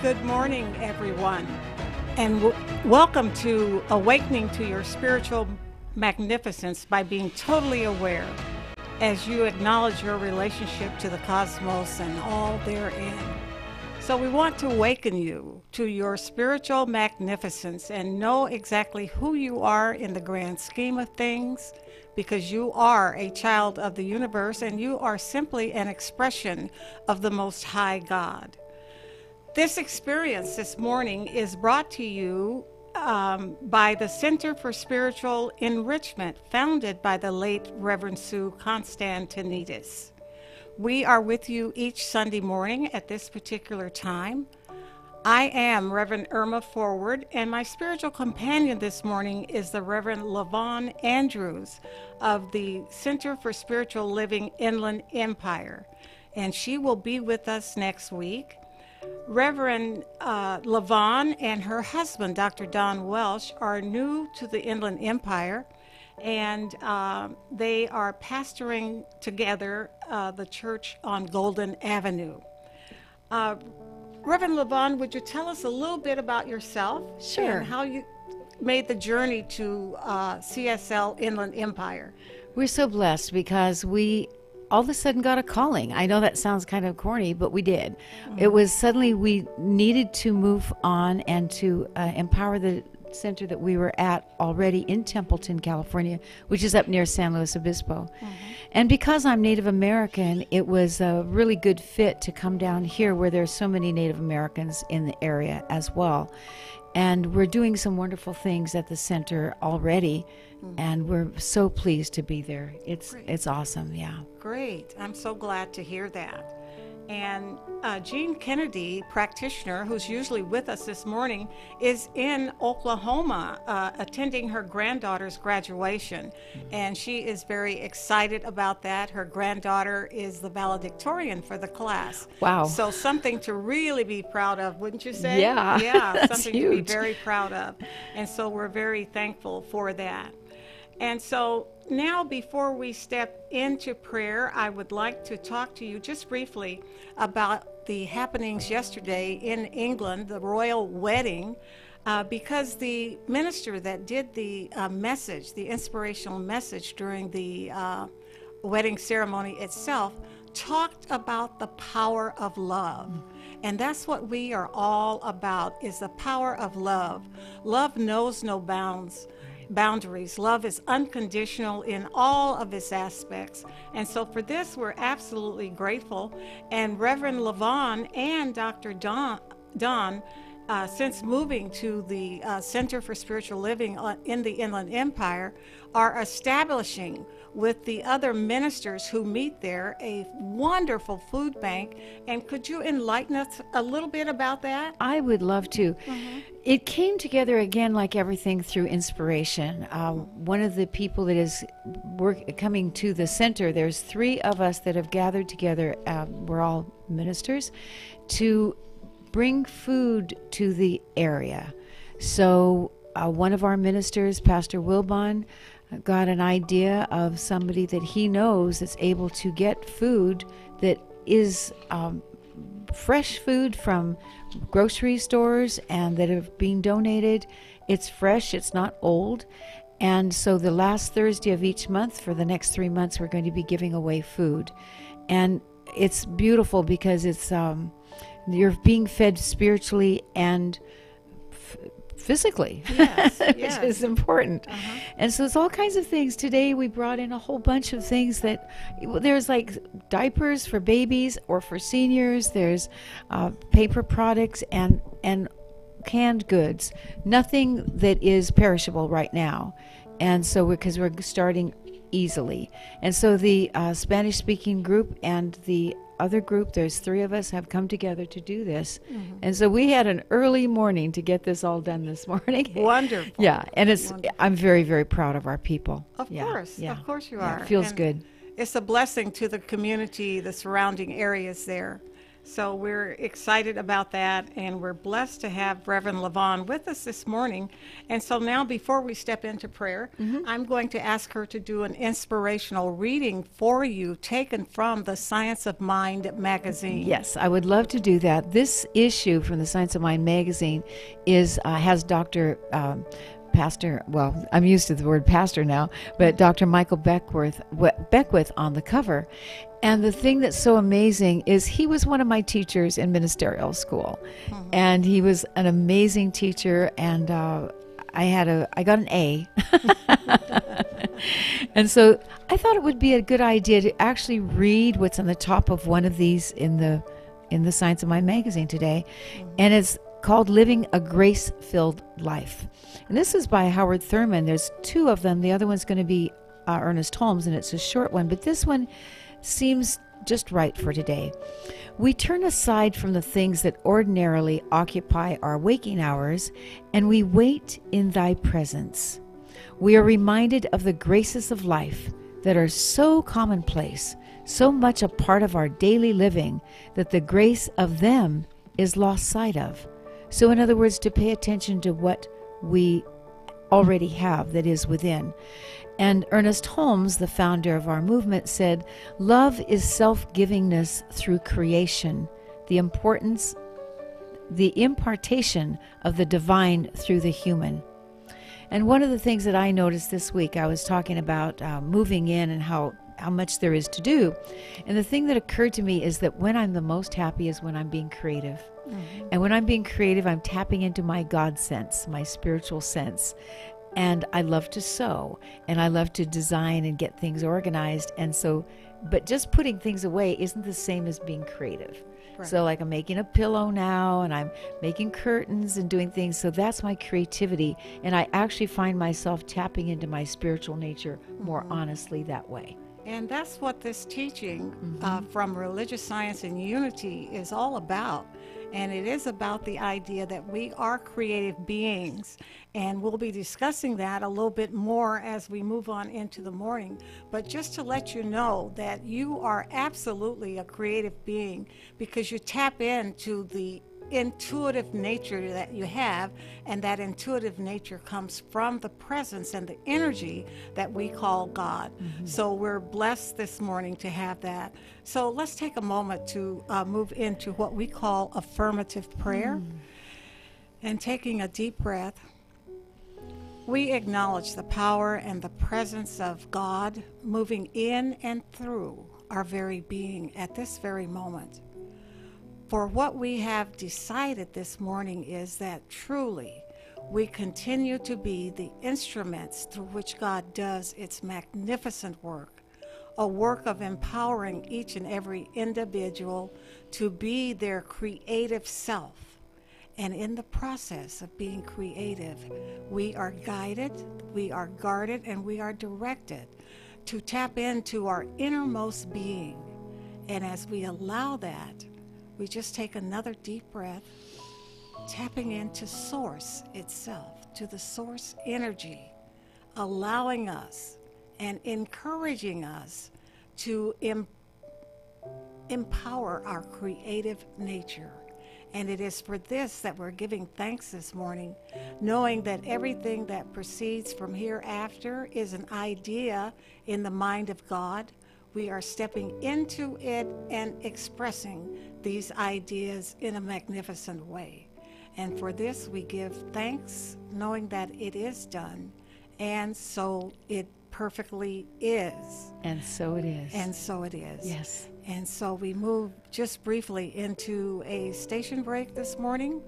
Good morning, everyone, and welcome to Awakening to Your Spiritual Magnificence by being totally aware as you acknowledge your relationship to the cosmos and all therein. So we want to awaken you to your spiritual magnificence and know exactly who you are in the grand scheme of things, because you are a child of the universe and you are simply an expression of the Most High God. This experience this morning is brought to you by the Center for Spiritual Enrichment, founded by the late Reverend Sue Constantinides. We are with you each Sunday morning at this particular time. I am Reverend Irma Forward, and my spiritual companion this morning is the Reverend LaVon Andrews of the Center for Spiritual Living Inland Empire, and she will be with us next week. Reverend LaVon and her husband, Dr. Don Welsh, are new to the Inland Empire, and they are pastoring together the church on Golden Avenue. Reverend LaVon, would you tell us a little bit about yourself? Sure. And how you made the journey to CSL Inland Empire? We're so blessed because we all of a sudden got a calling. I know that sounds kind of corny, but we did. Mm-hmm. It was suddenly we needed to move on and to empower the center that we were at already in Templeton, California, which is up near San Luis Obispo. Mm-hmm. And because I'm Native American, it was a really good fit to come down here where there's so many Native Americans in the area as well. And we're doing some wonderful things at the center already, and we're so pleased to be there. It's awesome, yeah. Great. I'm so glad to hear that. And Jean Kennedy, practitioner, who's usually with us this morning, is in Oklahoma attending her granddaughter's graduation. And she is very excited about that. Her granddaughter is the valedictorian for the class. Wow. So something to really be proud of, wouldn't you say? Yeah. Yeah, That's something huge. to be very proud of. And so we're very thankful for that. And so now, before we step into prayer, I would like to talk to you just briefly about the happenings yesterday in England, the royal wedding, because the minister that did the message, the inspirational message during the wedding ceremony itself, talked about the power of love. And that's what we are all about, is the power of love. Love knows no boundaries. Love is unconditional in all of its aspects. And so for this, we're absolutely grateful. And Reverend LaVon and Dr. Don, since moving to the Center for Spiritual Living in the Inland Empire, are establishing with the other ministers who meet there a wonderful food bank. And could you enlighten us a little bit about that? I would love to. Mm-hmm. It came together again like everything through inspiration. One of the people that is coming to the center, there's 3 of us that have gathered together, we're all ministers, to bring food to the area. So one of our ministers, Pastor Wilbon, got an idea of somebody that he knows that's able to get food that is fresh food from grocery stores and that are being donated. It's fresh, it's not old. And so the last Thursday of each month for the next 3 months, we're going to be giving away food. And it's beautiful because it's you're being fed spiritually and physically, yes, which yes. is important. Uh-huh. And so it's all kinds of things. Today we brought in a whole bunch of things that there's like diapers for babies or for seniors. There's paper products and canned goods. Nothing that is perishable right now. And so because we're starting easily. And so the Spanish-speaking group and the other group, there's 3 of us, have come together to do this. Mm-hmm. And so we had an early morning to get this all done this morning. Wonderful. Yeah, and Wonderful. I'm very, very proud of our people. Of course you are. It feels and good. It's a blessing to the community, the surrounding areas there. So we're excited about that, and we're blessed to have Reverend Levon with us this morning. And so now, before we step into prayer, I'm going to ask her to do an inspirational reading for you, taken from the Science of Mind magazine. Yes, I would love to do that. This issue from the Science of Mind magazine has Dr. Pastor, well, I'm used to the word pastor now, but Dr. Michael Beckwith on the cover. And the thing that's so amazing is he was one of my teachers in ministerial school. And he was an amazing teacher, and I got an A. And so I thought it would be a good idea to actually read what's on the top of one of these in the Science of Mind magazine today. And it's called Living a Grace-Filled Life. And this is by Howard Thurman. There's two of them. The other one's going to be Ernest Holmes, and it's a short one, but this one seems just right for today. We turn aside from the things that ordinarily occupy our waking hours, and we wait in thy presence. We are reminded of the graces of life that are so commonplace, so much a part of our daily living, that the grace of them is lost sight of. So in other words, to pay attention to what we already have that is within. And Ernest Holmes, the founder of our movement, said, "Love is self-givingness through creation, the impartation of the divine through the human." And one of the things that I noticed this week, I was talking about moving in and how much there is to do. And the thing that occurred to me is that when I'm the most happy is when I'm being creative. And when I'm being creative, I'm tapping into my God sense, my spiritual sense. And I love to sew, and I love to design and get things organized. And so, but just putting things away isn't the same as being creative. Right. So like I'm making a pillow now, and I'm making curtains and doing things. So that's my creativity. And I actually find myself tapping into my spiritual nature more honestly that way. And that's what this teaching from Religious Science and Unity is all about. And it is about the idea that we are creative beings. And we'll be discussing that a little bit more as we move on into the morning. But just to let you know that you are absolutely a creative being, because you tap into the intuitive nature that you have, and that intuitive nature comes from the presence and the energy that we call God. So we're blessed this morning to have that. So let's take a moment to move into what we call affirmative prayer. And taking a deep breath, we acknowledge the power and the presence of God moving in and through our very being at this very moment. For what we have decided this morning is that truly we continue to be the instruments through which God does its magnificent work, a work of empowering each and every individual to be their creative self. And in the process of being creative, we are guided, we are guarded, and we are directed to tap into our innermost being. And as we allow that, we just take another deep breath, tapping into Source itself, to the Source energy, allowing us and encouraging us to empower our creative nature. And it is for this that we're giving thanks this morning, knowing that everything that proceeds from hereafter is an idea in the mind of God. We are stepping into it and expressing these ideas in a magnificent way. And for this, we give thanks, knowing that it is done, and so it perfectly is. And so it is. And so it is. Yes. And so we move just briefly into a station break this morning,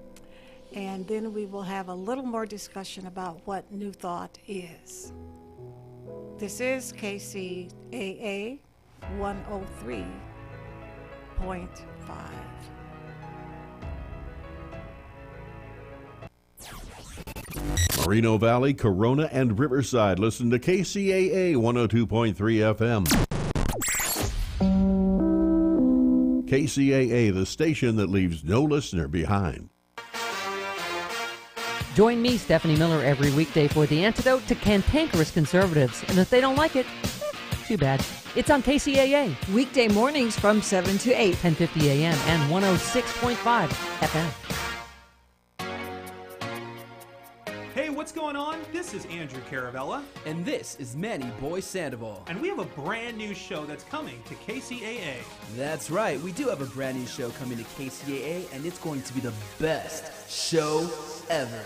and then we will have a little more discussion about what New Thought is. This is KCAA 103.5. Moreno Valley, Corona, and Riverside. Listen to KCAA 102.3 FM. KCAA, the station that leaves no listener behind. Join me, Stephanie Miller, every weekday for the antidote to cantankerous conservatives. And if they don't like it, too bad. It's on KCAA, Weekday mornings from 7 to 8. 10:50 a.m. and 106.5 FM. Hey, what's going on? This is Andrew Caravella. And this is Manny Boy Sandoval. And we have a brand new show that's coming to KCAA. That's right, we do have a brand new show coming to KCAA, and it's going to be the best show ever.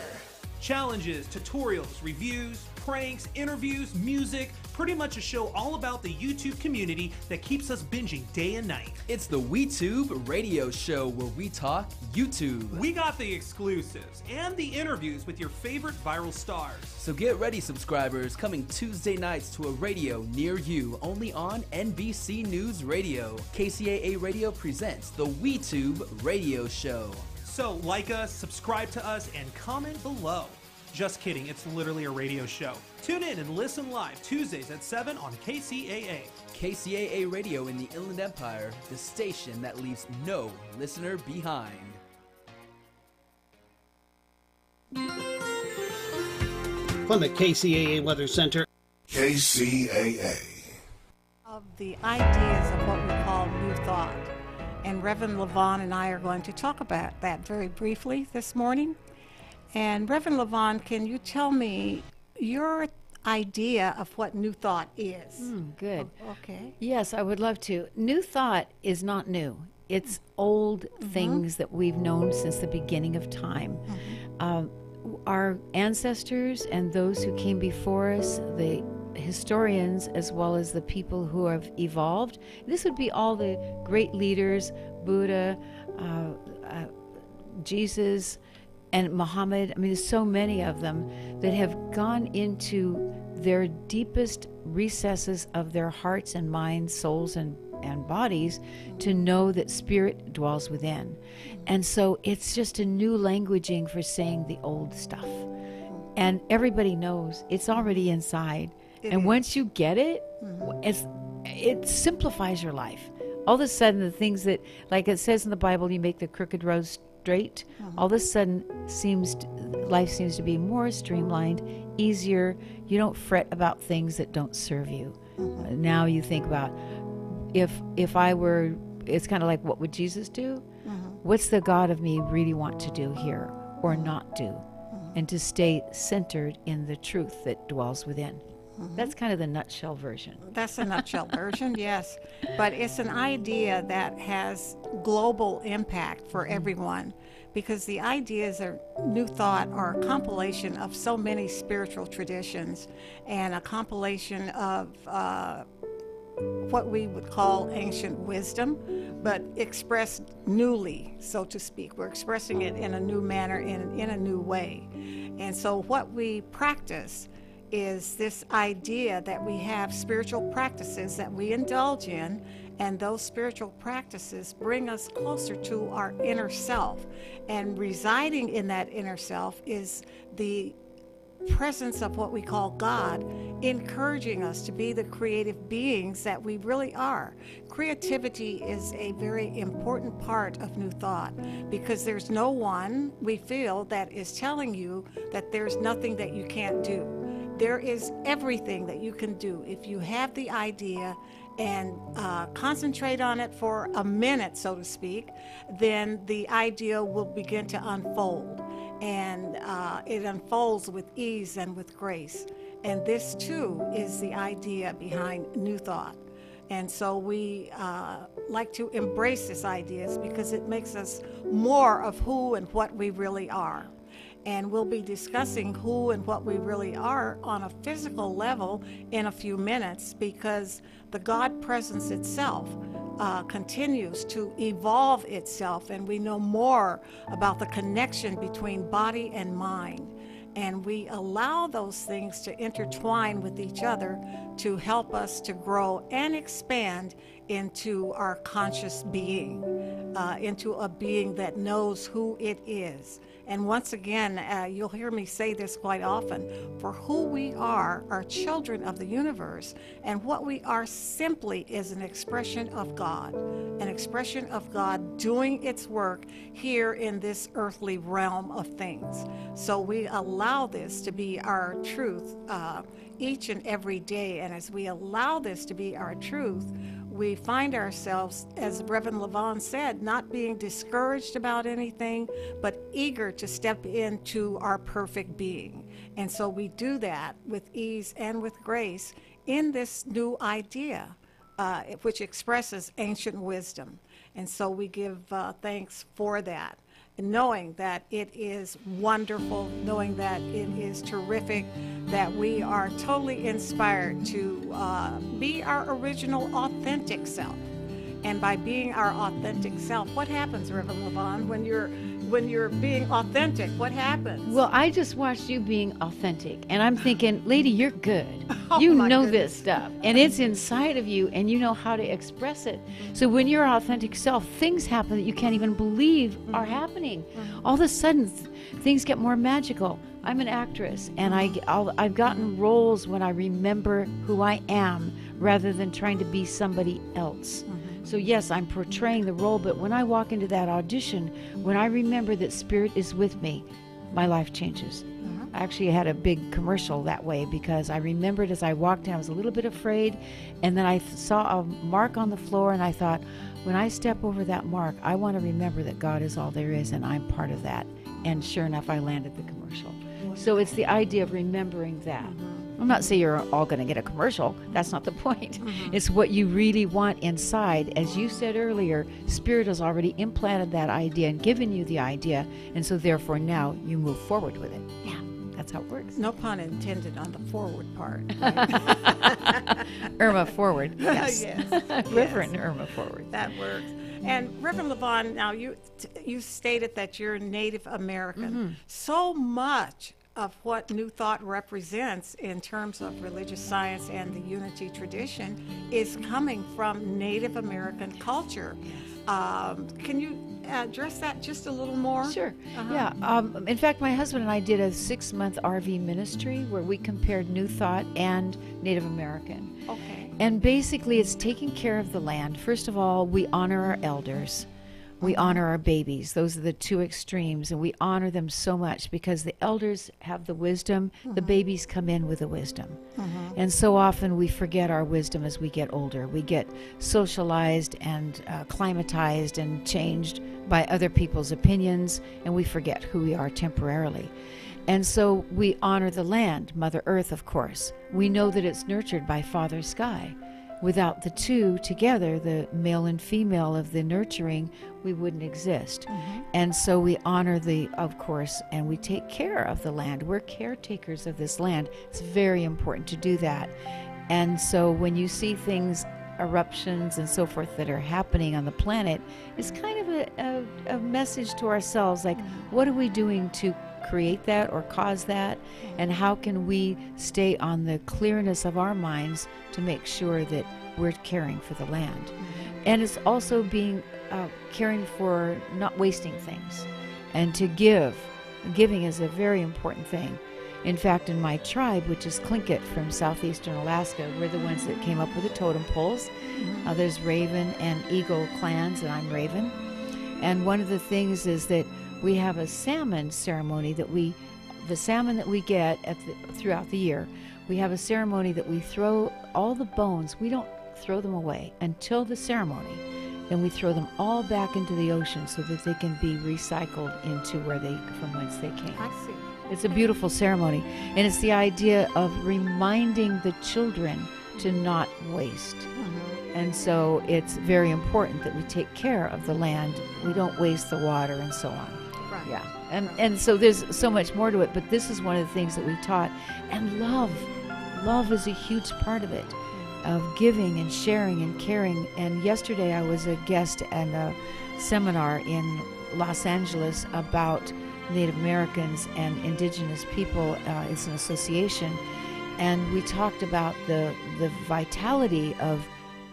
Challenges, tutorials, reviews, pranks, interviews, music, pretty much a show all about the YouTube community that keeps us binging day and night. It's the WeTube radio show where we talk YouTube. We got the exclusives and the interviews with your favorite viral stars. So get ready, subscribers, coming Tuesday nights to a radio near you, only on NBC News Radio. KCAA Radio presents the WeTube radio show. So like us, subscribe to us, and comment below. Just kidding, it's literally a radio show. Tune in and listen live Tuesdays at 7 on KCAA. KCAA Radio in the Inland Empire, the station that leaves no listener behind. From the KCAA Weather Center. KCAA. Of the ideas of what we call New Thought. And Reverend Levon and I are going to talk about that very briefly this morning. And Reverend Levon, can you tell me your idea of what New Thought is? Good. Okay. Yes, I would love to. New thought is not new. It's old things that we've known since the beginning of time. Our ancestors and those who came before us, the historians as well as the people who have evolved, this would be all the great leaders, Buddha, Jesus, and Muhammad. I mean, there's so many of them that have gone into their deepest recesses of their hearts and minds, souls and bodies to know that spirit dwells within. And so it's just a new languaging for saying the old stuff. And everybody knows it's already inside. And once you get it, it simplifies your life. All of a sudden, the things that, like it says in the Bible, you make the crooked road straight, all of a sudden life seems to be more streamlined, easier. You don't fret about things that don't serve you. Now you think about, if I were, it's kind of like, what would Jesus do? What's the God of me really want to do here or not do? And to stay centered in the truth that dwells within. That's kind of the nutshell version. That's a nutshell version, yes. But it's an idea that has global impact for everyone, because the ideas of New Thought are a compilation of so many spiritual traditions and a compilation of what we would call ancient wisdom, but expressed newly, so to speak. We're expressing it in a new manner, in a new way. And so what we practice is this idea that we have spiritual practices that we indulge in, and those spiritual practices bring us closer to our inner self. And residing in that inner self is the presence of what we call God, encouraging us to be the creative beings that we really are. Creativity is a very important part of New Thought, because there's no one, we feel, that is telling you that there's nothing that you can't do. There is everything that you can do if you have the idea and concentrate on it for a minute, so to speak. Then the idea will begin to unfold, and it unfolds with ease and with grace. And this too is the idea behind New Thought. And so we like to embrace these ideas because it makes us more of who and what we really are. And we'll be discussing who and what we really are on a physical level in a few minutes, because the God presence itself continues to evolve itself, and we know more about the connection between body and mind. And we allow those things to intertwine with each other to help us to grow and expand into our conscious being. into a being that knows who it is. And once again, you'll hear me say this quite often, for who we are children of the universe, and what we are simply is an expression of God doing its work here in this earthly realm of things. So we allow this to be our truth each and every day, and as we allow this to be our truth, we find ourselves, as Reverend Levon said, not being discouraged about anything, but eager to step into our perfect being. And so we do that with ease and with grace in this new idea, which expresses ancient wisdom. And so we give thanks for that, knowing that it is wonderful, knowing that it is terrific, that we are totally inspired to be our original authentic self. And by being our authentic self, what happens, Reverend Levon, when you're being authentic? What happens? Well, I just watched you being authentic, and I'm thinking, lady, you're good. Oh, you my know goodness. this stuff, and it's inside of you, and you know how to express it. So when you're authentic self, things happen that you can't even believe are happening. All of a sudden, things get more magical. I'm an actress, and I've gotten roles when I remember who I am rather than trying to be somebody else. So yes, I'm portraying the role, but when I walk into that audition, when I remember that Spirit is with me, my life changes. I actually had a big commercial that way because I remembered as I walked in, I was a little bit afraid, and then I saw a mark on the floor, and I thought, when I step over that mark, I want to remember that God is all there is, and I'm part of that. And sure enough, I landed the commercial. So it's the idea of remembering that. I'm not saying you're all going to get a commercial. That's not the point. It's what you really want inside. As you said earlier, Spirit has already implanted that idea and given you the idea, and so therefore now you move forward with it. Yeah, that's how it works. No pun intended on the forward part. Irma forward. Yes. Yes. Reverend Irma forward. That works. And Reverend Levon, now you stated that you're Native American. So much of what New Thought represents in terms of religious science and the unity tradition is coming from Native American culture. Can you address that just a little more? Sure. Yeah. In fact, my husband and I did a 6-month RV ministry where we compared New Thought and Native American. Okay. And basically, it's taking care of the land. First of all, we honor our elders. We honor our babies. Those are the two extremes, and we honor them so much because the elders have the wisdom, the babies come in with the wisdom. And so often we forget our wisdom as we get older. We get socialized and climatized and changed by other people's opinions, and we forget who we are temporarily. And so we honor the land, Mother Earth, of course. We know that it's nurtured by Father Sky. Without the two together, the male and female of the nurturing, we wouldn't exist. And so we honor of course, and we take care of the land. We're caretakers of this land. It's very important to do that. And so when you see things, eruptions and so forth that are happening on the planet, it's kind of a message to ourselves, like, what are we doing to create that or cause that, and how can we stay on the clearness of our minds to make sure that we're caring for the land. And it's also being caring for not wasting things, and to giving is a very important thing. In fact, in my tribe, which is Tlingit from southeastern Alaska, we're the ones that came up with the totem poles. There's Raven and Eagle clans, and I'm Raven. And one of the things is that we have a salmon ceremony the salmon that we get throughout the year, we have a ceremony that we throw all the bones. We don't throw them away until the ceremony. Then we throw them all back into the ocean so that they can be recycled into from whence they came. I see. It's a beautiful ceremony, and it's the idea of reminding the children to not waste. And so it's very important that we take care of the land. We don't waste the water and so on. Right. Yeah. And so there's so much more to it, but this is one of the things that we taught. And love is a huge part of it, of giving and sharing and caring. And yesterday I was a guest at a seminar in Los Angeles about Native Americans and indigenous people. It's an association, and we talked about the vitality of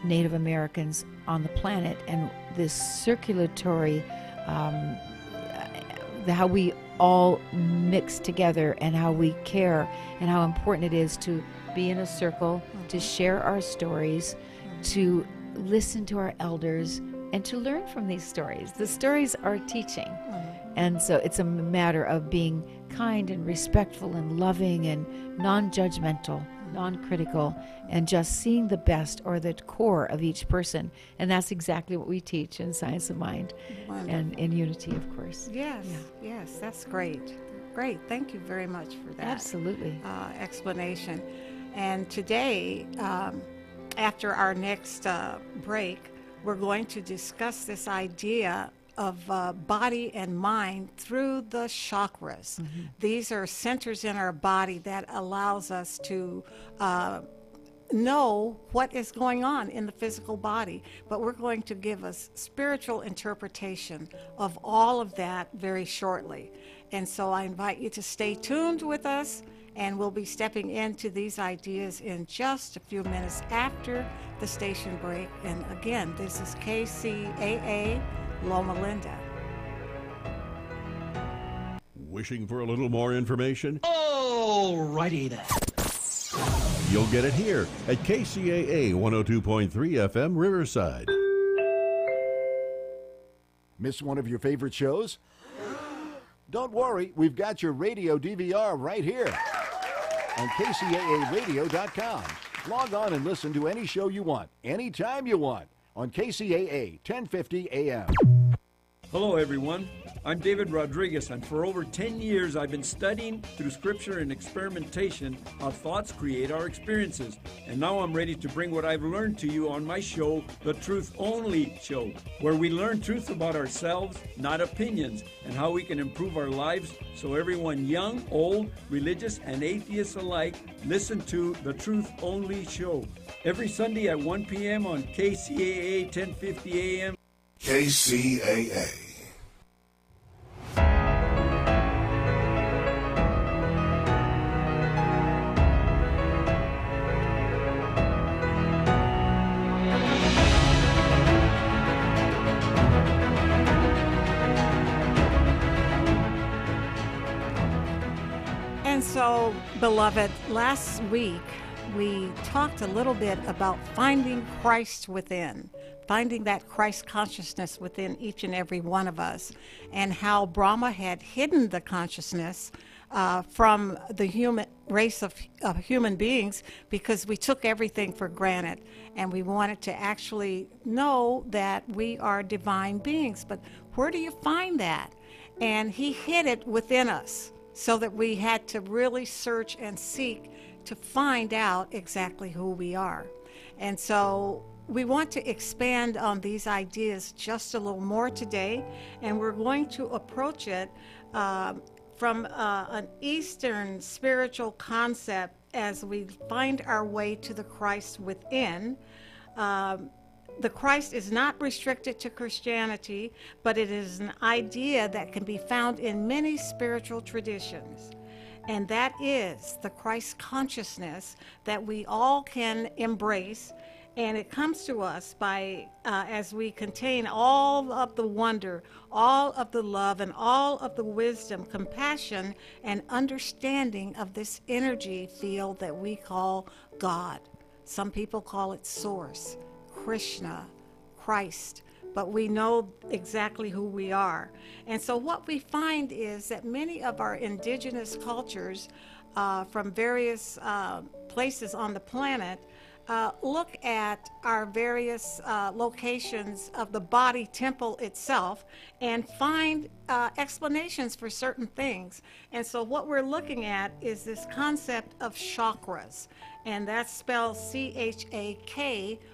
Native Americans on the planet, and this circulatory, how we all mix together and how we care and how important it is to be in a circle, to share our stories, to listen to our elders, and to learn from these stories. The stories are teaching. And so it's a matter of being kind and respectful and loving and non-judgmental, non-critical, and just seeing the best or the core of each person. And that's exactly what we teach in Science of Mind. Wonderful. And in Unity, of course. Yes, yes, that's great. Great. Thank you very much for that. Absolutely. Explanation. And today, after our next break, we're going to discuss this idea of body and mind through the chakras. These are centers in our body that allows us to know what is going on in the physical body, but we're going to give a spiritual interpretation of all of that very shortly. And so I invite you to stay tuned with us, and we'll be stepping into these ideas in just a few minutes after the station break. And again, this is KCAA Loma Linda. Wishing for a little more information? Alrighty then. You'll get it here at KCAA 102.3 FM Riverside. Miss one of your favorite shows? Don't worry, we've got your radio DVR right here on KCAAradio.com. Log on and listen to any show you want, anytime you want, on KCAA 1050 AM. Hello, everyone. I'm David Rodriguez, and for over 10 years I've been studying through scripture and experimentation how thoughts create our experiences. And now I'm ready to bring what I've learned to you on my show, The Truth Only Show, where we learn truth about ourselves, not opinions, and how we can improve our lives so everyone, young, old, religious, and atheists alike, listen to The Truth Only Show. Every Sunday at 1 p.m. on KCAA 1050 AM. KCAA. And so, beloved, last week we talked a little bit about finding Christ within, finding that Christ consciousness within each and every one of us, and how Brahma had hidden the consciousness from the human race of human beings because we took everything for granted, and we wanted to actually know that we are divine beings. But where do you find that? And he hid it within us, so that we had to really search and seek to find out exactly who we are. And so we want to expand on these ideas just a little more today, and we're going to approach it from an Eastern spiritual concept as we find our way to the Christ within. The Christ is not restricted to Christianity, but it is an idea that can be found in many spiritual traditions. And that is the Christ consciousness that we all can embrace. And it comes to us by, as we contain all of the wonder, all of the love, and all of the wisdom, compassion, and understanding of this energy field that we call God. Some people call it Source, Krishna, Christ, but we know exactly who we are. And so what we find is that many of our indigenous cultures from various places on the planet look at our various locations of the body temple itself and find explanations for certain things. And so what we're looking at is this concept of chakras, and that's spelled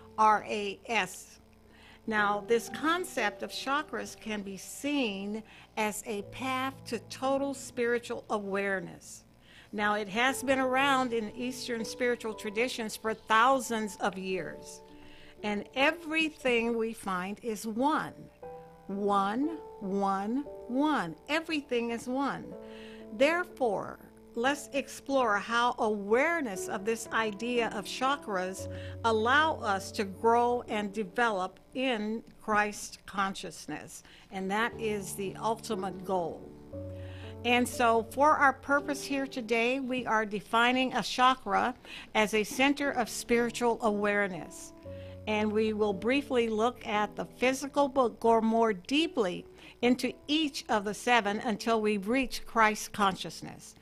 CHAKRAS. Now, this concept of chakras can be seen as a path to total spiritual awareness. Now, it has been around in Eastern spiritual traditions for thousands of years. And everything we find is one. One, one, one. Everything is one. Therefore, let's explore how awareness of this idea of chakras allow us to grow and develop in Christ consciousness. And that is the ultimate goal. And so for our purpose here today, we are defining a chakra as a center of spiritual awareness. And we will briefly look at the physical, but go more deeply into each of the 7 until we reach Christ consciousness.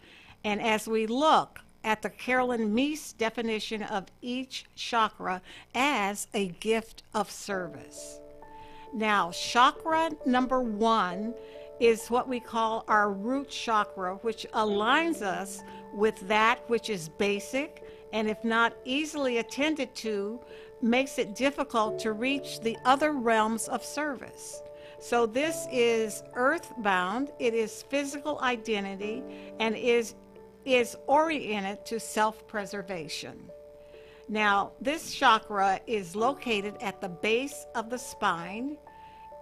And as we look at the Carolyn Meese definition of each chakra as a gift of service. Now, chakra number 1 is what we call our root chakra, which aligns us with that which is basic, and if not easily attended to, makes it difficult to reach the other realms of service. So this is earthbound, it is physical identity, and is oriented to self-preservation. Now, this chakra is located at the base of the spine.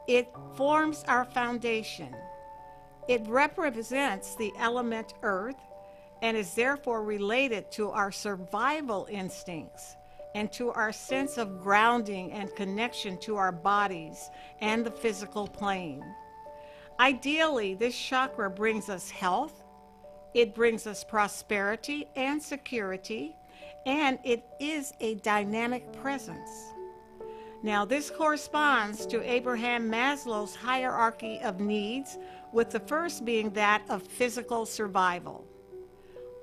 It forms our foundation. It represents the element earth and is therefore related to our survival instincts and to our sense of grounding and connection to our bodies and the physical plane. Ideally, this chakra brings us health, it brings us prosperity and security, and it is a dynamic presence. Now, this corresponds to Abraham Maslow's hierarchy of needs, with the first being that of physical survival.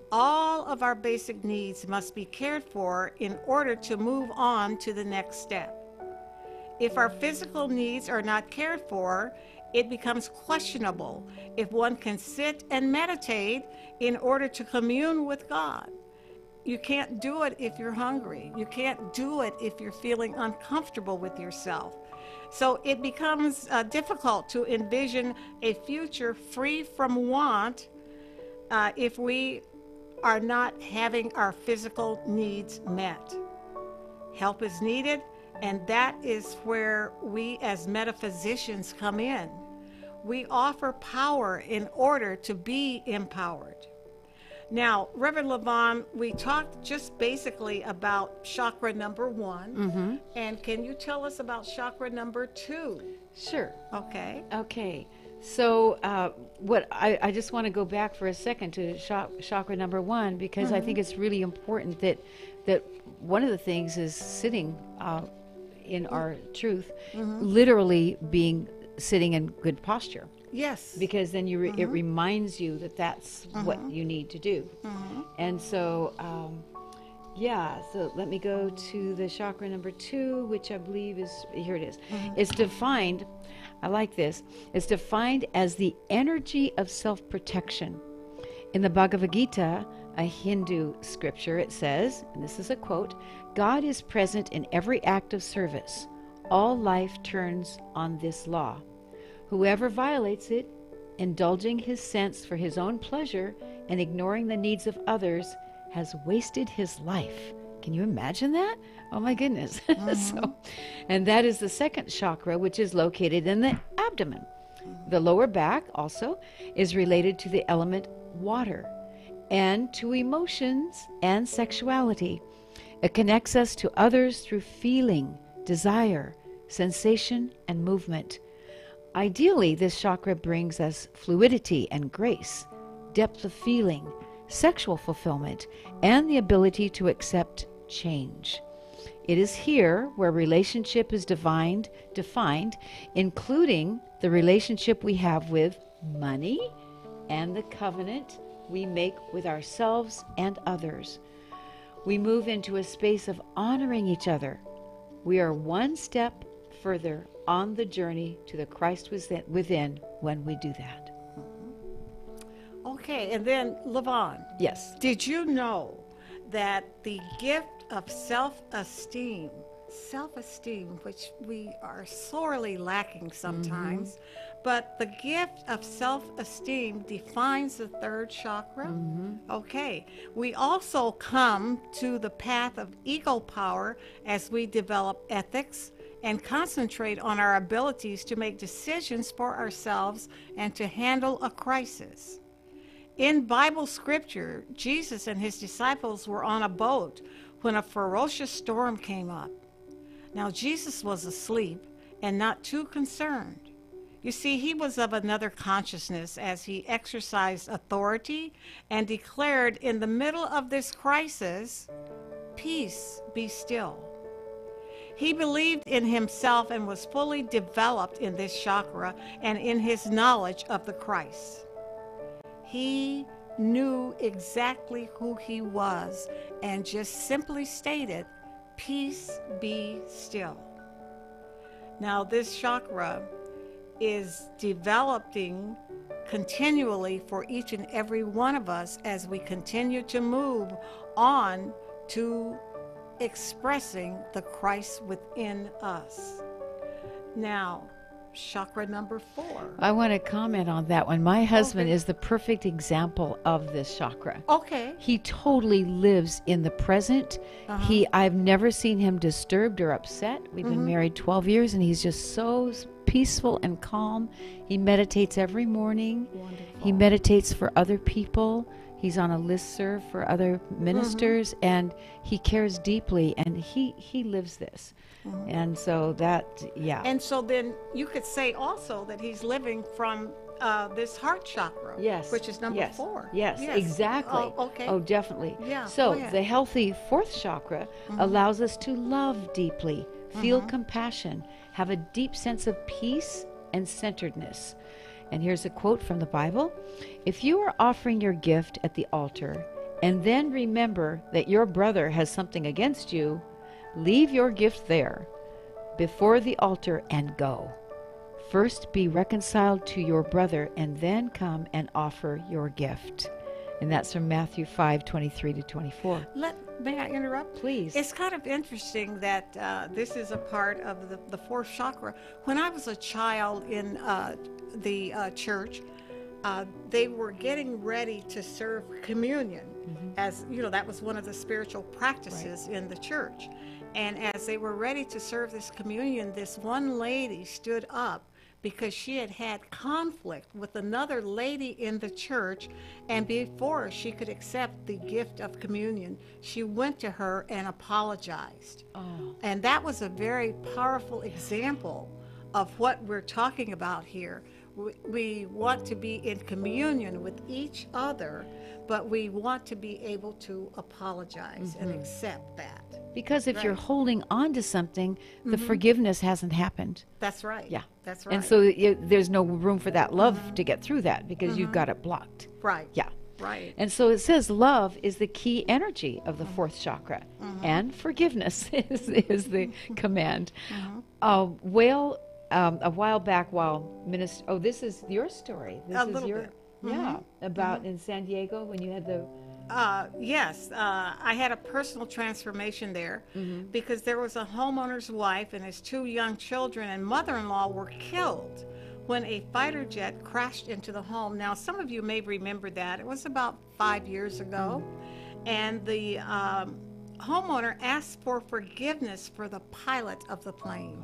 All of our basic needs must be cared for in order to move on to the next step. If our physical needs are not cared for, it becomes questionable if one can sit and meditate in order to commune with God. You can't do it if you're hungry. You can't do it if you're feeling uncomfortable with yourself. So it becomes difficult to envision a future free from want if we are not having our physical needs met. Help is needed, and that is where we as metaphysicians come in. We offer power in order to be empowered. Now, Reverend Levon, we talked just basically about chakra number 1. And can you tell us about chakra number 2? Sure. Okay. Okay. So I just want to go back for a second to chakra number 1, because I think it's really important that one of the things is sitting in our truth, literally being sitting in good posture. Yes. Because then it reminds you that that's what you need to do. And so, so let me go to the chakra number 2, which I believe is, here it is. It's defined, I like this, it's defined as the energy of self-protection. In the Bhagavad Gita, a Hindu scripture, it says, and this is a quote, "God is present in every act of service. All life turns on this law. Whoever violates it, indulging his sense for his own pleasure and ignoring the needs of others, has wasted his life." Can you imagine that? Oh my goodness. And that is the second chakra, which is located in the abdomen. The lower back also is related to the element water and to emotions and sexuality. It connects us to others through feeling, desire, sensation, and movement. Ideally, this chakra brings us fluidity and grace, depth of feeling, sexual fulfillment, and the ability to accept change. It is here where relationship is defined, including the relationship we have with money and the covenant we make with ourselves and others. We move into a space of honoring each other. We are one step further on the journey to the Christ within when we do that. Okay, and then Levon. Yes. Did you know that the gift of self-esteem, which we are sorely lacking sometimes, but the gift of self-esteem defines the third chakra? Okay. We also come to the path of ego power as we develop ethics and concentrate on our abilities to make decisions for ourselves and to handle a crisis. In Bible scripture, Jesus and his disciples were on a boat when a ferocious storm came up. Now, Jesus was asleep and not too concerned. You see, he was of another consciousness as he exercised authority and declared in the middle of this crisis, "Peace, be still." He believed in himself and was fully developed in this chakra and in his knowledge of the Christ. He knew exactly who he was and just simply stated, "Peace, be still." Now, this chakra is developing continually for each and every one of us as we continue to move on to expressing the Christ within us. Now, chakra number 4. I want to comment on that one. My husband is the perfect example of this chakra. Okay. He totally lives in the present. I've never seen him disturbed or upset. We've been married 12 years, and he's just so peaceful and calm. He meditates every morning. Wonderful. He meditates for other people. He's on a listserv for other ministers, and he cares deeply, and he lives this. And so that, yeah. And so then you could say also that he's living from this heart chakra, Yes. which is number yes. 4. Yes, exactly. Oh, okay. Oh, definitely. Yeah, So go ahead. the healthy 4th chakra allows us to love deeply, feel compassion, have a deep sense of peace and centeredness. And here's a quote from the Bible. "If you are offering your gift at the altar and then remember that your brother has something against you, leave your gift there before the altar and go. First be reconciled to your brother and then come and offer your gift." And that's from Matthew 5:23 to 24. May I interrupt? Please. It's kind of interesting that this is a part of the 4th chakra. When I was a child in the church, they were getting ready to serve communion. As you know, that was one of the spiritual practices in the church. And as they were ready to serve this communion, this one lady stood up because she had had conflict with another lady in the church, and before she could accept the gift of communion, she went to her and apologized. And that was a very powerful example of what we're talking about here. We want to be in communion with each other, but we want to be able to apologize and accept that. Because if you're holding on to something, the forgiveness hasn't happened. That's right. Yeah. That's right. And so there's no room for that love to get through that because you've got it blocked. Right. Yeah. Right. And so it says love is the key energy of the 4th chakra, and forgiveness is the command. A while back, this is your story. This A is little your, bit. Yeah, about in San Diego when you had the. Yes, I had a personal transformation there because there was a homeowner's wife and his 2 young children and mother-in-law were killed when a fighter jet crashed into the home. Now, some of you may remember that. It was about 5 years ago. And the homeowner asked for forgiveness for the pilot of the plane.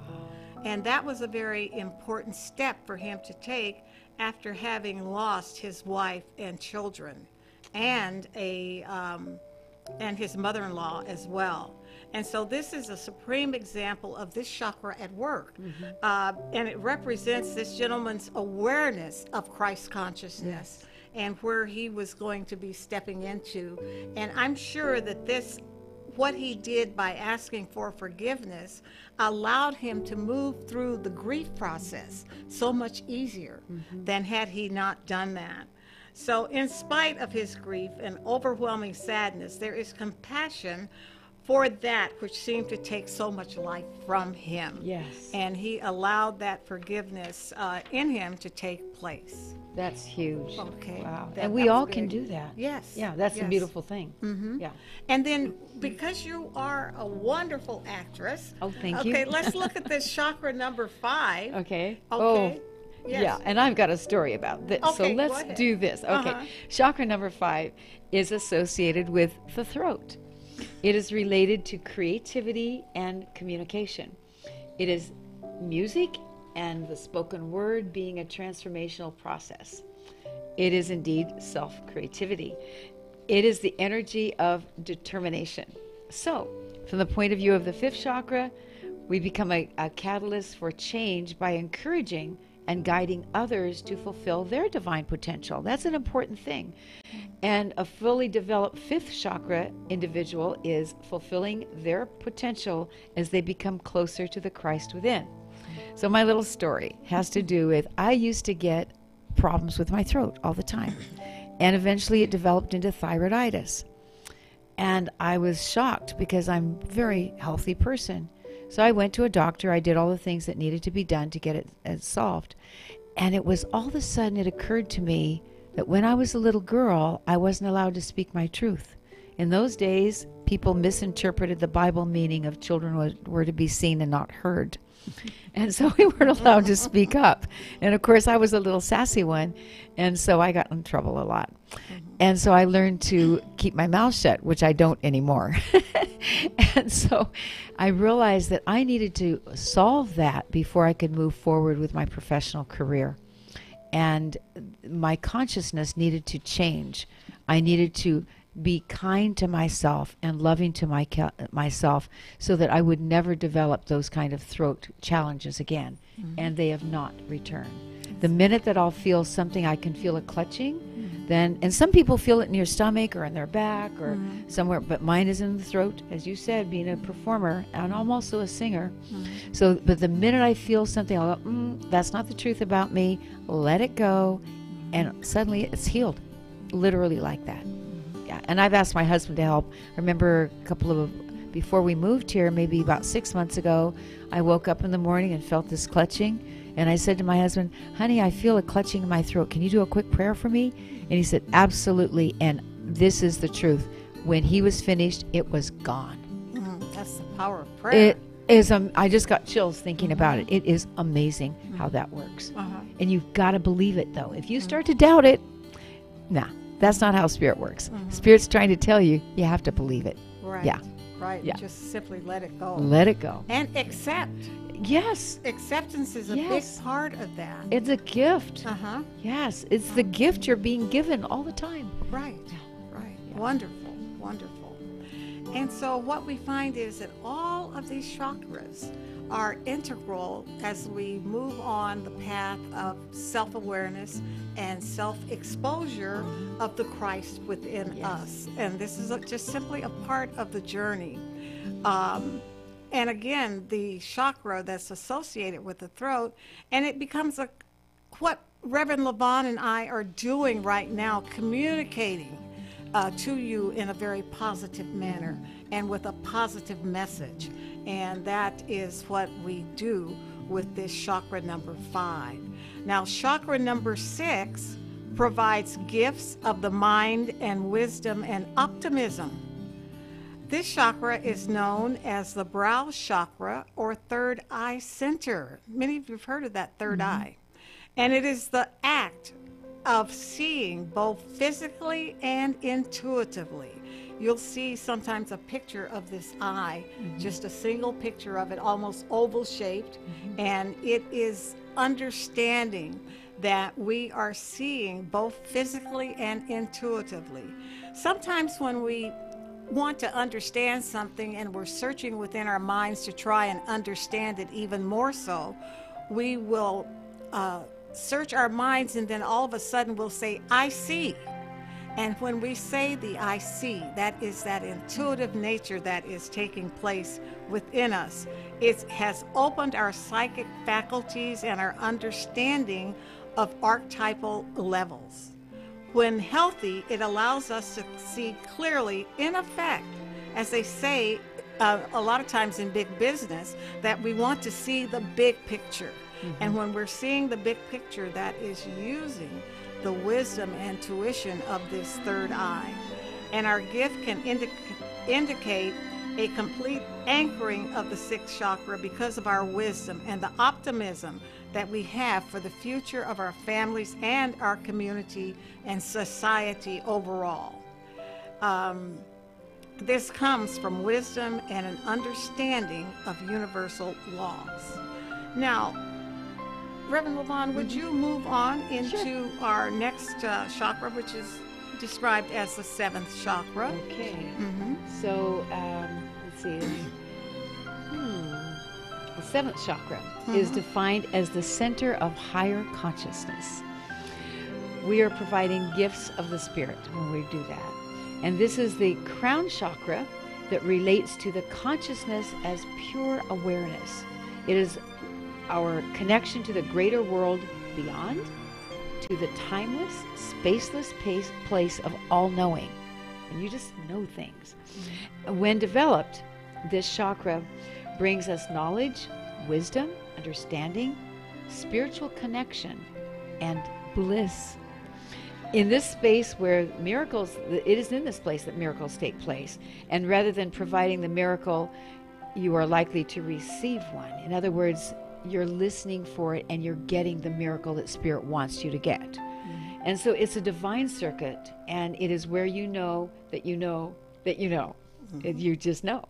And that was a very important step for him to take after having lost his wife and children and his mother-in-law as well. And so this is a supreme example of this chakra at work. And it represents this gentleman's awareness of Christ consciousness and where he was going to be stepping into. And I'm sure that what he did by asking for forgiveness allowed him to move through the grief process so much easier than had he not done that. So in spite of his grief and overwhelming sadness, there is compassion for that which seemed to take so much life from him. Yes. And he allowed that forgiveness in him to take place. That's huge. Okay. Wow. That And we was all big. can do that. Yes. Yeah, that's a Yes. beautiful thing. Yeah. And then because you are a wonderful actress. Oh, thank you. Okay, let's look at this chakra number 5. Okay. Okay. Oh, Yes. yeah. And I've got a story about this. Okay, so go let's ahead. do this. Okay. Uh-huh. Chakra number 5 is associated with the throat. It is related to creativity and communication. It is music and the spoken word being a transformational process. It is indeed self-creativity. It is the energy of determination. So, from the point of view of the fifth chakra, we become a catalyst for change by encouraging and guiding others to fulfill their divine potential. That's an important thing. And a fully developed fifth chakra individual is fulfilling their potential as they become closer to the Christ within. So my little story has to do with, I used to get problems with my throat all the time. And eventually it developed into thyroiditis. And I was shocked because I'm a very healthy person. So I went to a doctor. I did all the things that needed to be done to get it solved. And it was all of a sudden it occurred to me that when I was a little girl, I wasn't allowed to speak my truth. In those days, people misinterpreted the Bible meaning of children were to be seen and not heard. And so we weren't allowed to speak up. And of course, I was a little sassy one. And so I got in trouble a lot. And so I learned to keep my mouth shut, which I don't anymore. And so I realized that I needed to solve that before I could move forward with my professional career. And my consciousness needed to change. I needed to be kind to myself and loving to myself so that I would never develop those kind of throat challenges again. And they have not returned. The minute that I'll feel something, I can feel a clutching, then, and some people feel it in your stomach or in their back or somewhere, but mine is in the throat, as you said, being a performer, and I'm also a singer. So, but the minute I feel something, I'll go, that's not the truth about me, let it go, and suddenly it's healed, literally like that. Yeah, and I've asked my husband to help. I remember before we moved here, maybe about 6 months ago, I woke up in the morning and felt this clutching. And I said to my husband, honey, I feel a clutching in my throat. Can you do a quick prayer for me? And he said, absolutely. And this is the truth. When he was finished, it was gone. That's the power of prayer. It is. I just got chills thinking about it. It is amazing how that works. And you've got to believe it, though. If you start to doubt it, nah, that's not how Spirit works. Spirit's trying to tell you, you have to believe it. Right. Yeah. Right. Yeah. Just simply let it go. Let it go. And accept. Yes. Acceptance is a big part of that. It's a gift. Yes. It's the gift you're being given all the time. Right. Right. Yeah. Wonderful. Wonderful. And so what we find is that all of these chakras are integral as we move on the path of self-awareness and self-exposure of the Christ within us. And this is just simply a part of the journey. And again, the chakra that's associated with the throat, and it becomes what Reverend LaVon and I are doing right now, communicating to you in a very positive manner and with a positive message. And that is what we do with this chakra number 5. Now, chakra number 6 provides gifts of the mind and wisdom and optimism. This chakra is known as the brow chakra or third eye center. Many of you have heard of that third eye. And it is the act of seeing both physically and intuitively. You'll see sometimes a picture of this eye, just a single picture of it, almost oval shaped, and it is understanding that we are seeing both physically and intuitively. Sometimes when we want to understand something and we're searching within our minds to try and understand it even more so, we will search our minds and then all of a sudden we'll say, I see. And when we say the I see, that is that intuitive nature that is taking place within us. It has opened our psychic faculties and our understanding of archetypal levels. When healthy, it allows us to see clearly, in effect, as they say a lot of times in big business, that we want to see the big picture. And when we're seeing the big picture, that is using the wisdom and intuition of this third eye. And our gift can indicate a complete anchoring of the sixth chakra because of our wisdom and the optimism that we have for the future of our families and our community and society overall. This comes from wisdom and an understanding of universal laws. Now, Reverend Lavon, would you move on into our next chakra, which is described as the seventh chakra? Okay. So, let's see. The seventh chakra is defined as the center of higher consciousness. We are providing gifts of the spirit when we do that. And this is the crown chakra that relates to the consciousness as pure awareness. It is our connection to the greater world beyond, to the timeless, spaceless place of all-knowing. And you just know things. When developed, this chakra brings us knowledge, wisdom, understanding, spiritual connection, and bliss. In this space where miracles, it is in this place that miracles take place. And rather than providing the miracle, you are likely to receive one. In other words, you're listening for it and you're getting the miracle that Spirit wants you to get. And so it's a divine circuit, and it is where you know that you know that you know. You just know.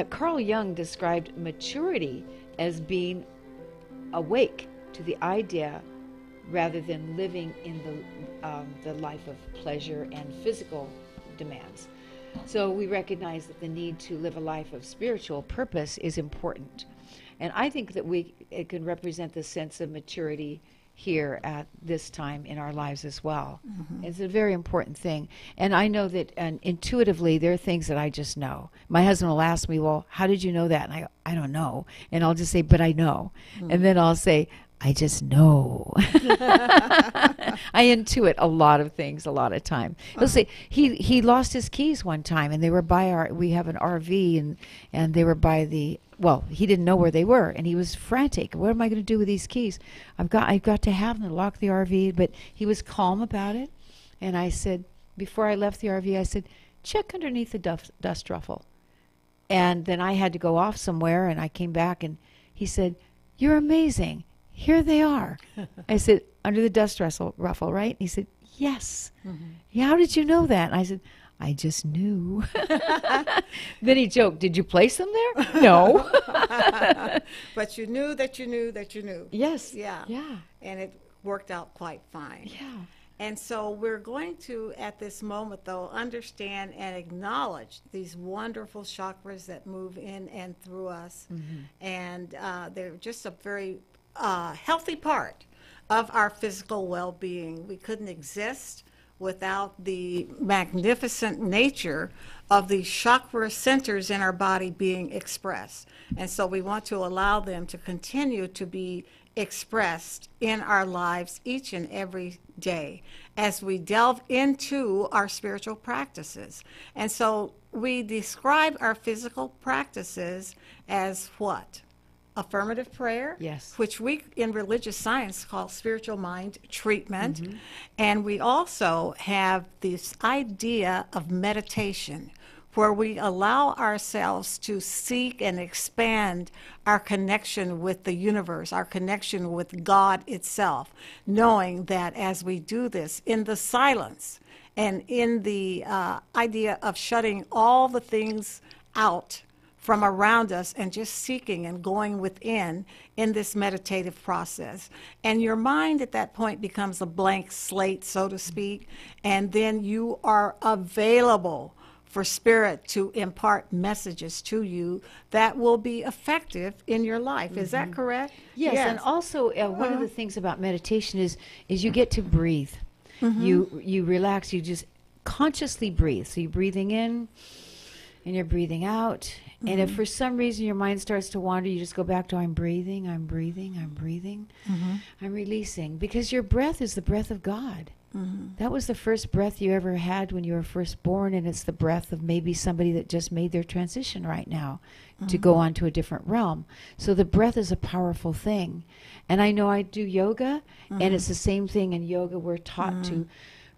Carl Jung described maturity as being awake to the idea rather than living in the life of pleasure and physical demands. So we recognize that the need to live a life of spiritual purpose is important. And I think that it can represent the sense of maturity here at this time in our lives as well. It's a very important thing. And I know that intuitively there are things that I just know. My husband will ask me, well, how did you know that? And I go, I don't know. And I'll just say, but I know. And then I'll say, I just know. I intuit a lot of things a lot of time. He'll say he lost his keys one time, and they were by we have an RV, and they were by he didn't know where they were, and he was frantic. What am I going to do with these keys? I've got to have them to lock the RV. But he was calm about it, and I said, before I left the RV, I said, check underneath the dust ruffle. And then I had to go off somewhere, and I came back, and he said, you're amazing. Here they are. I said, under the dust ruffle, right? He said, yes. Yeah, how did you know that? And I said, I just knew. Then he joked, did you place them there? No. But you knew that you knew that you knew. Yes. Yeah. Yeah. And it worked out quite fine. Yeah. And so we're going to, at this moment, though, understand and acknowledge these wonderful chakras that move in and through us. And they're just a very healthy part of our physical well-being. We couldn't exist without the magnificent nature of the chakra centers in our body being expressed. And so we want to allow them to continue to be expressed in our lives each and every day as we delve into our spiritual practices. And so we describe our physical practices as what? Affirmative prayer, yes, which we in religious science call spiritual mind treatment. And we also have this idea of meditation, where we allow ourselves to seek and expand our connection with the universe, our connection with God itself, knowing that as we do this in the silence and in the idea of shutting all the things out from around us and just seeking and going within in this meditative process. And your mind at that point becomes a blank slate, so to speak, and then you are available for Spirit to impart messages to you that will be effective in your life. Is that correct? Yes, and also one of the things about meditation is you get to breathe. You relax, you just consciously breathe. So you're breathing in and you're breathing out. And if for some reason your mind starts to wander, you just go back to I'm breathing, I'm breathing, I'm breathing, I'm releasing. Because your breath is the breath of God. That was the first breath you ever had when you were first born, and it's the breath of maybe somebody that just made their transition right now to go on to a different realm. So the breath is a powerful thing. And I know I do yoga, and it's the same thing in yoga. We're taught to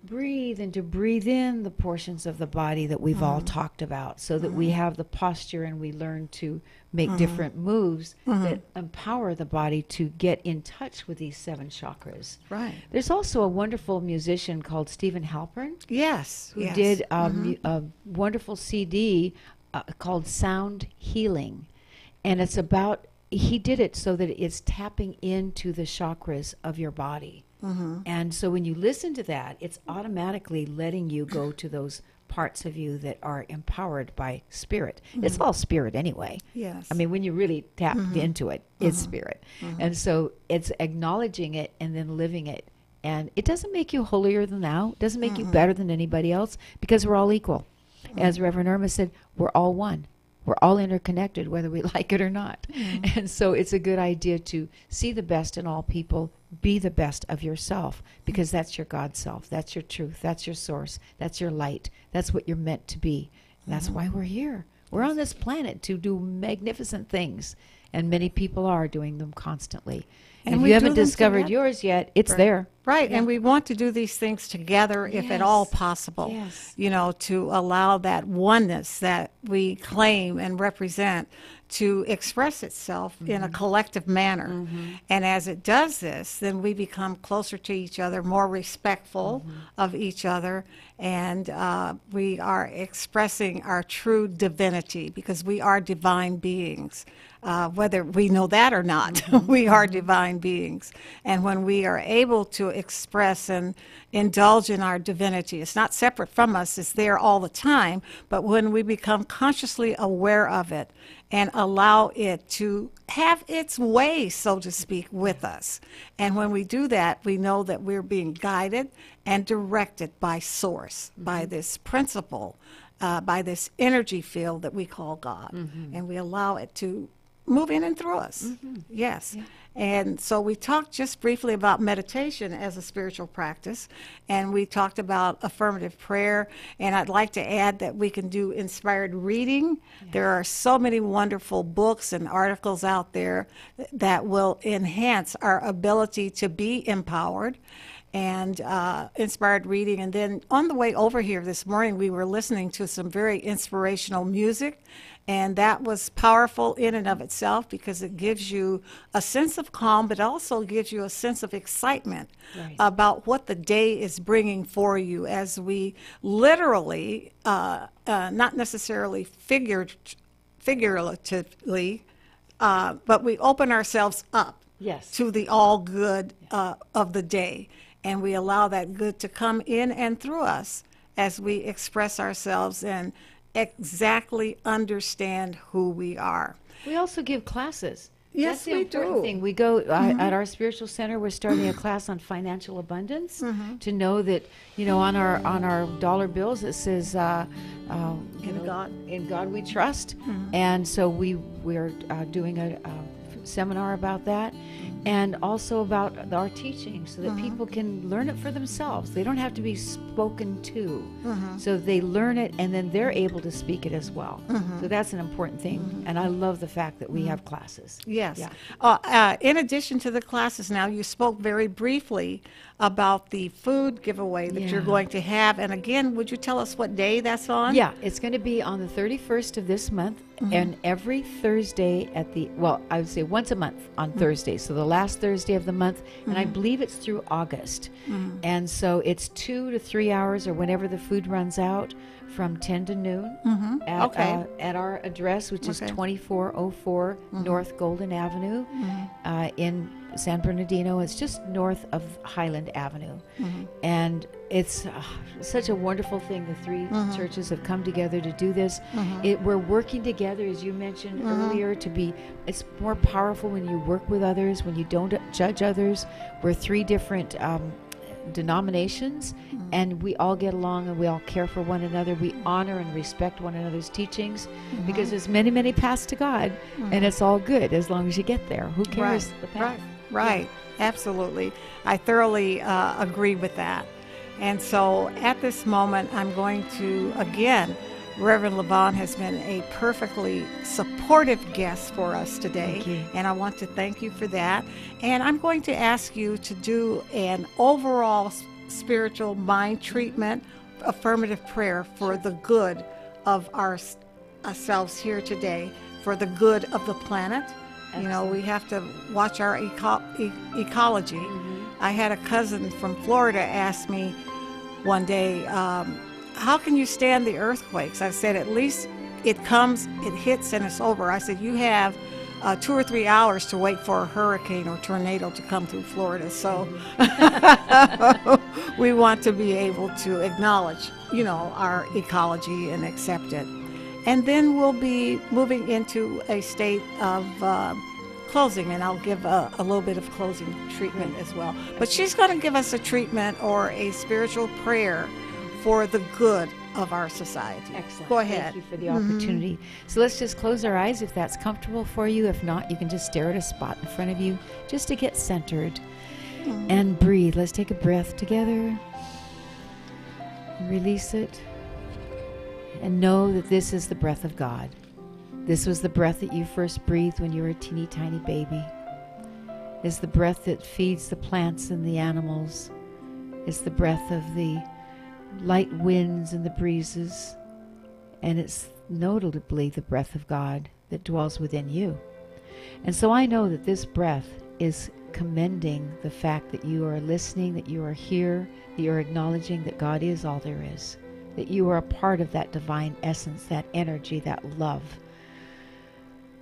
breathe and to breathe in the portions of the body that we've all talked about, so that we have the posture and we learn to make different moves that empower the body to get in touch with these 7 chakras. Right. There's also a wonderful musician called Stephen Halpern. Yes. Who did a wonderful CD called Sound Healing. And it's about he did it so that it's tapping into the chakras of your body. And so when you listen to that, it's automatically letting you go to those parts of you that are empowered by spirit. It's all spirit anyway. Yes. I mean, when you really tap into it, it's spirit. And so it's acknowledging it and then living it. And it doesn't make you holier than thou. It doesn't make you better than anybody else, because we're all equal. As Reverend Irma said, we're all one. We're all interconnected, whether we like it or not. And so it's a good idea to see the best in all people, be the best of yourself, because that's your God self. That's your truth. That's your source. That's your light. That's what you're meant to be. And that's why we're here. We're on this planet to do magnificent things, and many people are doing them constantly. And if you haven't discovered yours yet, it's there. Right, and we want to do these things together if at all possible, you know, to allow that oneness that we claim and represent to express itself in a collective manner. And as it does this, then we become closer to each other, more respectful of each other, and we are expressing our true divinity, because we are divine beings. Whether we know that or not, we are divine beings. And when we are able to express and indulge in our divinity, it's not separate from us, it's there all the time, but when we become consciously aware of it and allow it to have its way, so to speak, with us. And when we do that, we know that we're being guided and directed by source, by this principle, by this energy field that we call God. And we allow it to move in and through us. Yes. And so we talked just briefly about meditation as a spiritual practice, and we talked about affirmative prayer, and I'd like to add that we can do inspired reading. There are so many wonderful books and articles out there that will enhance our ability to be empowered, and inspired reading. And then on the way over here this morning, we were listening to some very inspirational music, and that was powerful in and of itself, because it gives you a sense of calm, but also gives you a sense of excitement about what the day is bringing for you, as we literally, not necessarily figuratively, but we open ourselves up to the all good of the day. And we allow that good to come in and through us as we express ourselves and exactly understand who we are. We also give classes. Yes, That's the important thing. We go at our spiritual center. We're starting a class on financial abundance, to know that, you know, on our dollar bills it says in God we trust. And so we're doing a seminar about that, and also about our teaching, so that people can learn it for themselves. They don't have to be spoken to. So they learn it, and then they're able to speak it as well. So that's an important thing. And I love the fact that we have classes. Yes. In addition to the classes, now you spoke very briefly about the food giveaway that you're going to have. And again, would you tell us what day that's on? Yeah, it's going to be on the 31st of this month, and every Thursday I would say once a month on Thursday. So the last Thursday of the month, and I believe it's through August. And so it's 2 to 3 hours, or whenever the food runs out, from 10 to noon at our address, which is 2404 North Golden Avenue in San Bernardino. It's just north of Highland Avenue. And it's such a wonderful thing. The three churches have come together to do this. We're working together, as you mentioned earlier, it's more powerful when you work with others, when you don't judge others. We're three different denominations, and we all get along, and we all care for one another. We honor and respect one another's teachings, because there's many paths to God, and it's all good as long as you get there. Who cares the path? Right. Absolutely. I thoroughly agree with that. And so at this moment, I'm going to, again, Reverend LaVon has been a perfectly supportive guest for us today, and I want to thank you for that. And I'm going to ask you to do an overall spiritual mind treatment, affirmative prayer for the good of ourselves here today, for the good of the planet. Excellent. You know, we have to watch our ecology. I had a cousin from Florida ask me one day, how can you stand the earthquakes? I said, at least it comes, it hits, and it's over. I said, you have 2 or 3 hours to wait for a hurricane or tornado to come through Florida. So we want to be able to acknowledge, our ecology and accept it. And then we'll be moving into a state of closing, and I'll give a little bit of closing treatment as well. But she's going to give us a treatment or a spiritual prayer for the good of our society. Excellent. Go ahead. Thank you for the opportunity. So let's just close our eyes if that's comfortable for you. If not, you can just stare at a spot in front of you just to get centered and breathe. Let's take a breath together and release it. And know that this is the breath of God. This was the breath that you first breathed when you were a teeny tiny baby. It's the breath that feeds the plants and the animals. It's the breath of the light winds and the breezes. And it's notably the breath of God that dwells within you. And so I know that this breath is commending the fact that you are listening, that you are here, that you are acknowledging that God is all there is. That you are a part of that divine essence, that energy, that love.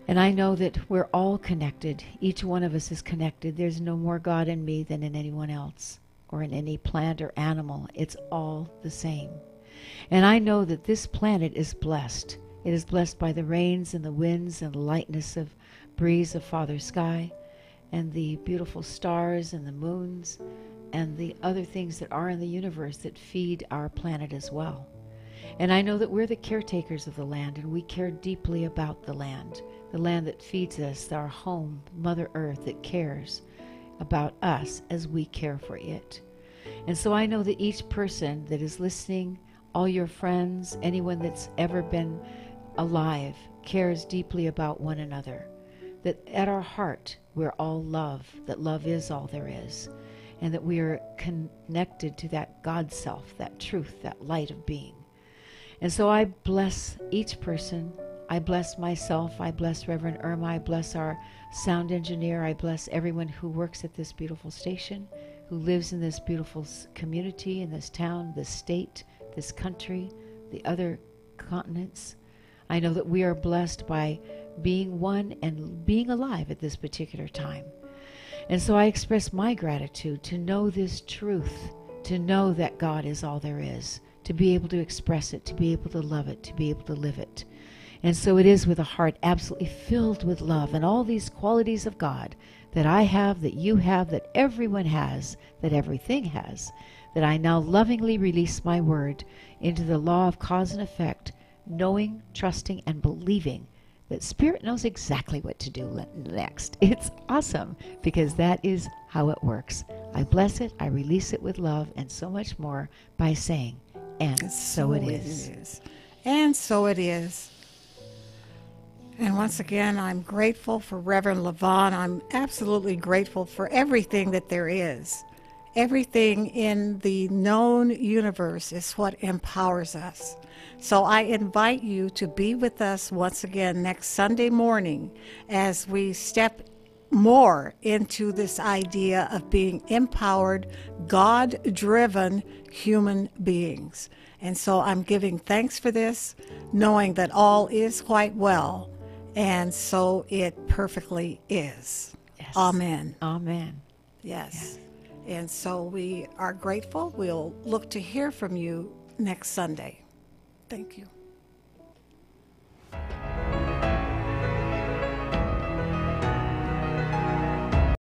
And I know that we're all connected. Each one of us is connected. There's no more God in me than in anyone else or in any plant or animal. It's all the same. And I know that this planet is blessed. It is blessed by the rains and the winds and the lightness of breeze of Father Sky and the beautiful stars and the moons and the other things that are in the universe that feed our planet as well. And I know that we're the caretakers of the land, and we care deeply about the land that feeds us, our home, Mother Earth, that cares about us as we care for it. And so I know that each person that is listening, all your friends, anyone that's ever been alive, cares deeply about one another. That at our heart, we're all love, that love is all there is. And that we are connected to that God self, that truth, that light of being. And so I bless each person. I bless myself. I bless Reverend Irma. I bless our sound engineer. I bless everyone who works at this beautiful station, who lives in this beautiful community, in this town, this state, this country, the other continents. I know that we are blessed by being one and being alive at this particular time. And so I express my gratitude to know this truth, to know that God is all there is, to be able to express it, to be able to love it, to be able to live it. And so it is with a heart absolutely filled with love and all these qualities of God that I have, that you have, that everyone has, that everything has, that I now lovingly release my word into the law of cause and effect, knowing, trusting, and believing that Spirit knows exactly what to do next. It's awesome because that is how it works. I bless it, I release it with love, and so much more by saying, and so it is. And so it is. And once again, I'm grateful for Reverend LaVon. I'm absolutely grateful for everything that there is. Everything in the known universe is what empowers us. So I invite you to be with us once again next Sunday morning as we step more into this idea of being empowered, God-driven human beings. And so I'm giving thanks for this, knowing that all is quite well, and so it perfectly is. Yes. Amen. Amen. Yes. And so we are grateful. We'll look to hear from you next Sunday. Thank you.